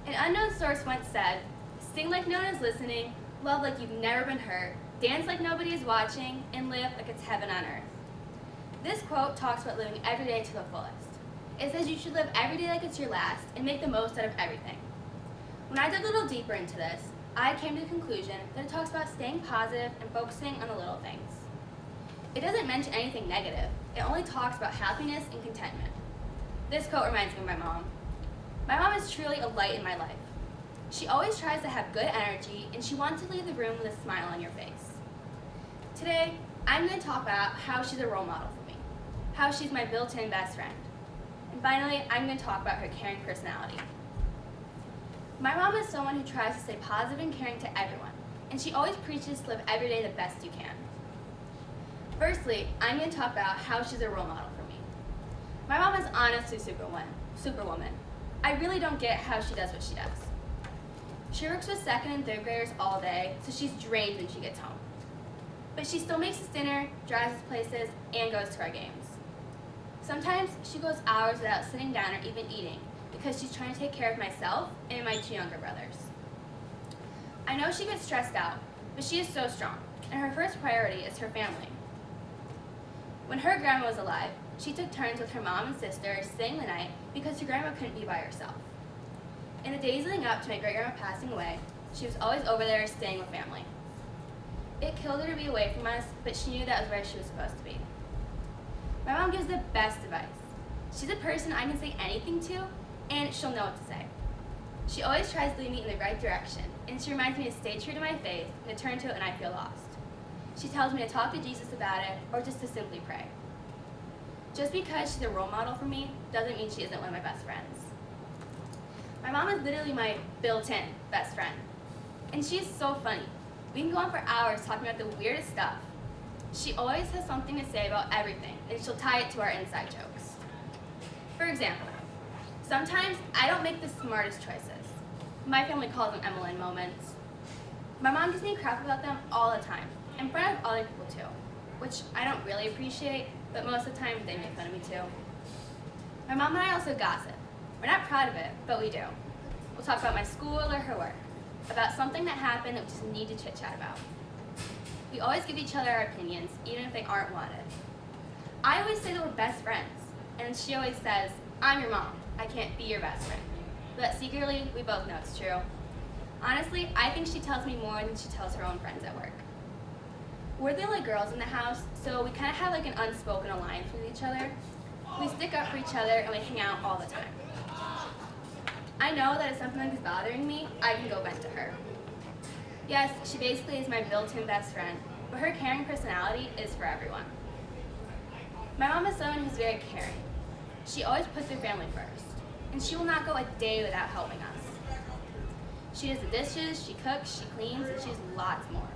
An unknown source once said, "Sing like no one is listening, love like you've never been hurt, dance like nobody is watching, and live like it's heaven on earth." This quote talks about living every day to the fullest. It says you should live every day like it's your last and make the most out of everything. When I dug a little deeper into this, I came to the conclusion that it talks about staying positive and focusing on the little things. It doesn't mention anything negative. It only talks about happiness and contentment. This quote reminds me of my mom. My mom is truly a light in my life. She always tries to have good energy, and she wants to leave the room with a smile on your face. Today, I'm going to talk about how she's a role model for me, how she's my built-in best friend, and finally, I'm going to talk about her caring personality. My mom is someone who tries to stay positive and caring to everyone, and she always preaches to live every day the best you can. Firstly, I'm going to talk about how she's a role model for me. My mom is honestly superwoman. I really don't get how she does what she does. She works with second and third graders all day, so she's drained when she gets home. But she still makes us dinner, drives us places, and goes to our games. Sometimes she goes hours without sitting down or even eating because she's trying to take care of myself and my two younger brothers. I know she gets stressed out, but she is so strong, and her first priority is her family. When her grandma was alive, she took turns with her mom and sister staying the night because her grandma couldn't be by herself. In the days leading up to my great-grandma passing away, she was always over there staying with family. It killed her to be away from us, but she knew that was where she was supposed to be. My mom gives the best advice. She's a person I can say anything to, and she'll know what to say. She always tries to lead me in the right direction, and she reminds me to stay true to my faith and to turn to it when I feel lost. She tells me to talk to Jesus about it, or just to simply pray. Just because she's a role model for me doesn't mean she isn't one of my best friends. My mom is literally my built-in best friend, and she is so funny. We can go on for hours talking about the weirdest stuff. She always has something to say about everything, and she'll tie it to our inside jokes. For example, sometimes I don't make the smartest choices. My family calls them Emmeline moments. My mom gives me crap about them all the time, in front of other people too, which I don't really appreciate, but most of the time they make fun of me too. My mom and I also gossip. We're not proud of it, but we do. We'll talk about my school or her work, about something that happened that we just need to chit-chat about. We always give each other our opinions, even if they aren't wanted. I always say that we're best friends, and she always says, "I'm your mom, I can't be your best friend." But secretly, we both know it's true. Honestly, I think she tells me more than she tells her own friends at work. We're the only girls in the house, so we kind of have like an unspoken alliance with each other. We stick up for each other and we hang out all the time. I know that if something is bothering me, I can go vent to her. Yes, she basically is my built-in best friend, but her caring personality is for everyone. My mom is someone who's very caring. She always puts her family first, and she will not go a day without helping us. She does the dishes, she cooks, she cleans, and she does lots more.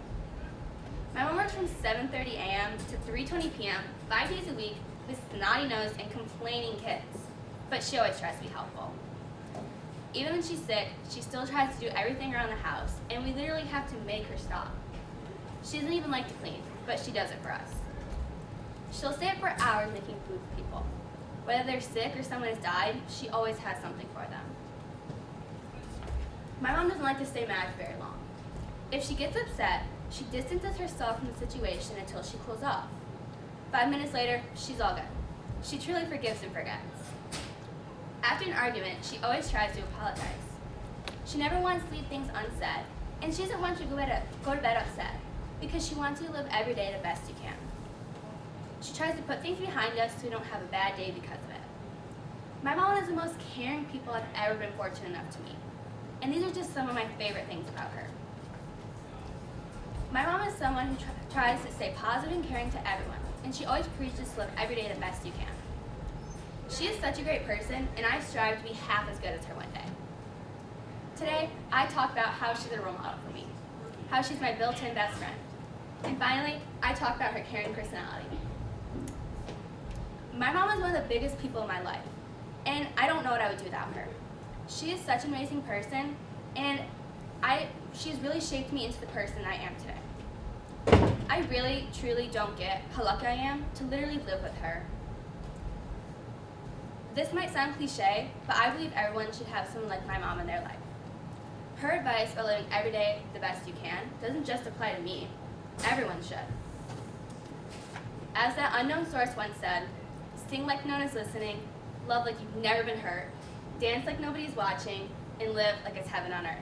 My mom works from 7:30 a.m. to 3:20 p.m. 5 days a week with snotty-nosed and complaining kids, but she always tries to be helpful. Even when she's sick, she still tries to do everything around the house, and we literally have to make her stop. She doesn't even like to clean, but she does it for us. She'll stay up for hours making food for people. Whether they're sick or someone has died, she always has something for them. My mom doesn't like to stay mad for very long. If she gets upset, she distances herself from the situation until she cools off. 5 minutes later, she's all good. She truly forgives and forgets. After an argument, she always tries to apologize. She never wants to leave things unsaid, and she doesn't want you to go to bed upset, because she wants you to live every day the best you can. She tries to put things behind us so we don't have a bad day because of it. My mom is the most caring people I've ever been fortunate enough to meet, and these are just some of my favorite things about her. My mom is someone who tries to stay positive and caring to everyone, and she always preaches to live every day the best you can. She is such a great person, and I strive to be half as good as her one day. Today, I talked about how she's a role model for me, how she's my built-in best friend, and finally, I talked about her caring personality. My mom is one of the biggest people in my life, and I don't know what I would do without her. She is such an amazing person, and she has really shaped me into the person I am today. I really, truly don't get how lucky I am to literally live with her. This might sound cliche, but I believe everyone should have someone like my mom in their life. Her advice about living every day the best you can doesn't just apply to me. Everyone should. As that unknown source once said, sing like no one is listening, love like you've never been hurt, dance like nobody's watching, and live like it's heaven on earth.